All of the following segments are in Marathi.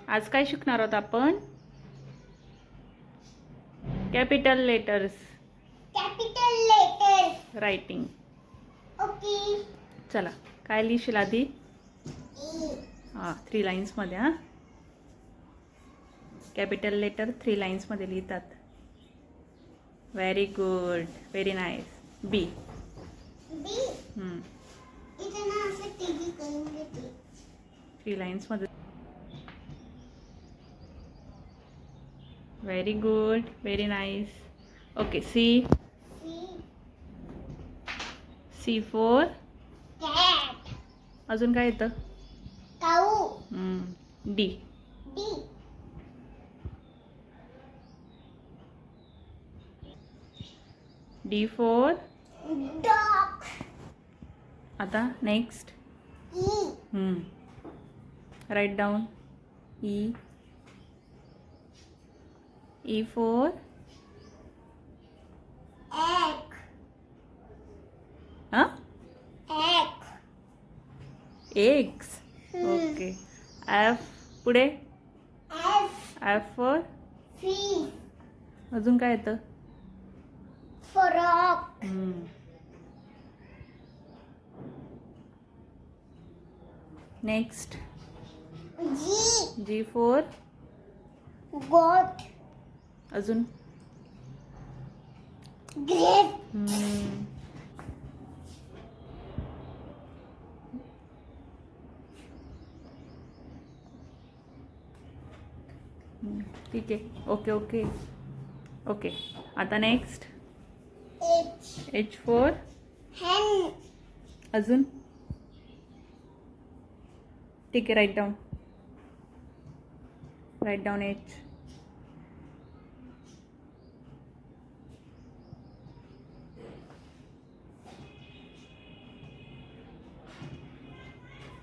आज काय शिकणार आहोत आपण? Capital letters writing. ओके. चला, काय लिहिशील आधी? हां, 3 लाईन्समध्ये. हां, कॅपिटल लेटर 3 लाईन्समध्ये लिहितात. Very good, very nice. B. इथं ना असं टीव्ही करून घेते. 3 लाईन्समध्ये. Very good, very nice. Okay, C. C for cat. अजून काय येतं? Cow. D. D. D for dog. आता next. E. Right down. E. E for egg. हां, एग. एग्स. ओके. एफ पुढे. एफ. F for fish. अजून काय येतं? Frock. Next. G. G for goat. अजून. ग्रेप. ठीक आहे. Okay okay okay. आता next. H. H for hen. अजून. ठीक आहे, right down. Right down H.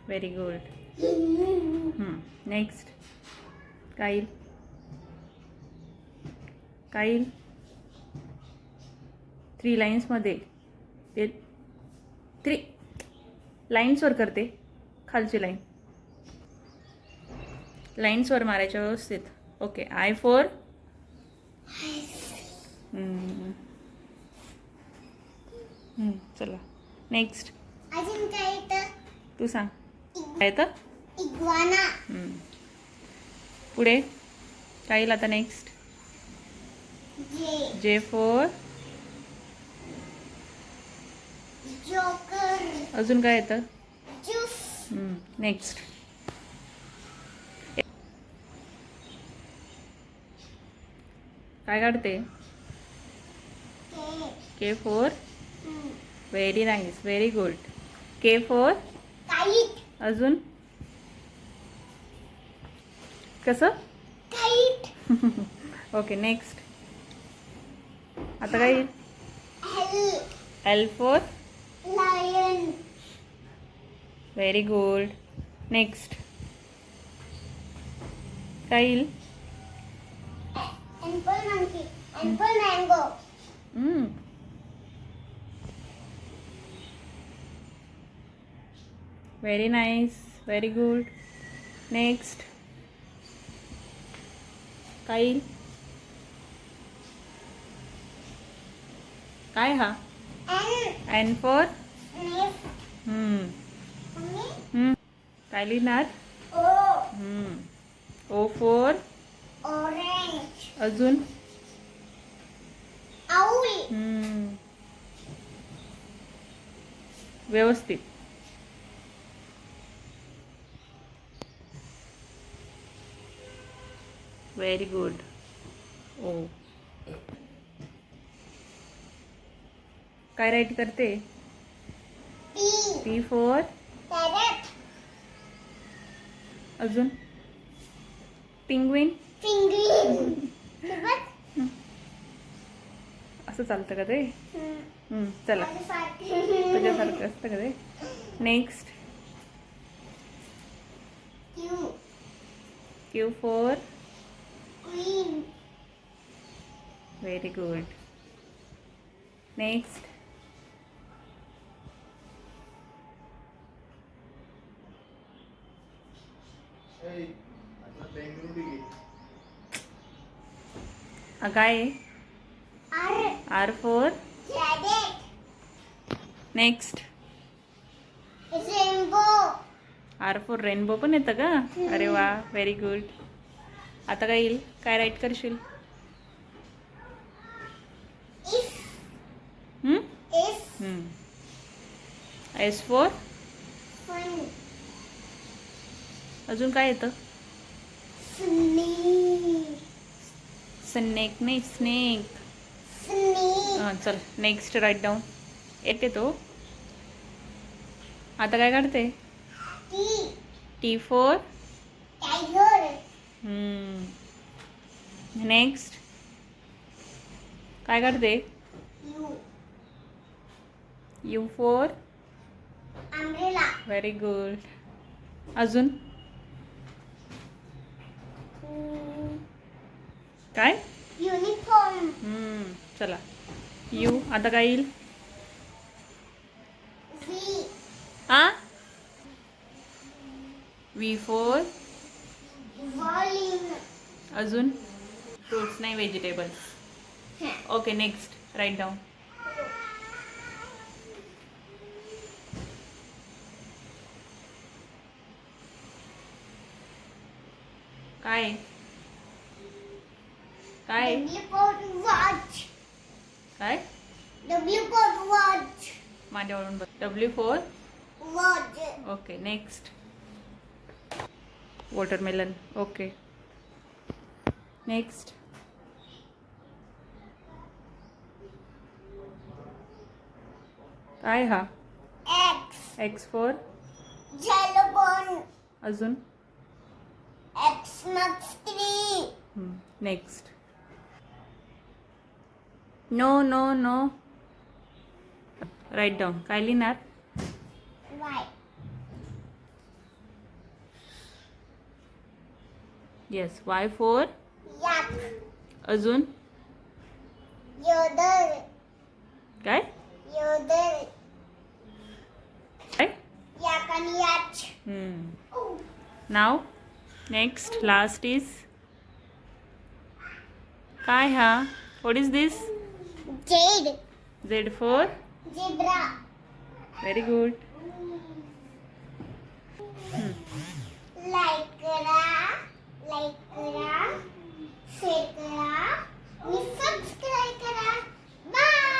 Very good. Next. Kyle. Kyle 3 लाईन्समध्ये. ते 3 लाईन्सवर करते. खालची लाईन लाईन्सवर मारायच्या व्यवस्थित. ओके. आय फॉर चला नेक्स्ट. अजून काय येतं? तू सांग काय येतं? इग्वाना. पुढे काईल. आता नेक्स्ट. जे. J for joker. अजून काय येतं? ज्यूस. नेक्स्ट. काय काढते? K. K for very nice, very good. K for kite. अजून कसं? काईट. ओके. नेक्स्ट. आता काय येईल? L. L for lion. Very good. Next. काय येईल? M for monkey. M for mango. Very nice, very good. Next. काय येईल? काय हा? एन. N for knife. काय लिहिणार? ओ. O for orange. अजून. आऊल. व्यवस्थित. Very good. ओ. काय राईट करते? पी. P for parrot. अजून. पिंग्विन. पिंग्विन. असं चालतं का ते? चला, तुझ्यासारखं असतं का ते? Next. Q. Q for queen. Very good. Next. काय R. R for Rabbit. Next Rainbow. R for rainbow पण येतं का? अरे वा व्हेरी गुड. आता काय येईल? काय राईट करशील? If. हम्म? If. S for Fun. अजून काय येतं? Snake. स्नेक नाही स्नेक. Snake. चल नेक्स्ट राईट डाऊन. येतो. आता काय काढते? T. T for Tiger. नेक्स्ट काय काढते? U. U for Umbrella. Very good. अजून काय? Uniform. चला यू आता काय येईल? V. आ व्ही फोर Volume. अजून फ्रूट्स नाही vegetables. Okay next right down. काय काय W for watch. काय W for watch. माझ्यावरून बघ. W for Watch. Okay next watermelon. Okay next काय हा? X. X for Xylophone. अजून X marks 3. Next no no no right down. काय लिहिणार? Y. Yes Y for Yak. अजून Yodel. काय Yodel. काय Yak and yach. नाव नेक्स्ट लास्ट इज काय हा? What is this? Jade. Z for Zebra. Very good. Like करा, share करा, आणि subscribe करा. Bye.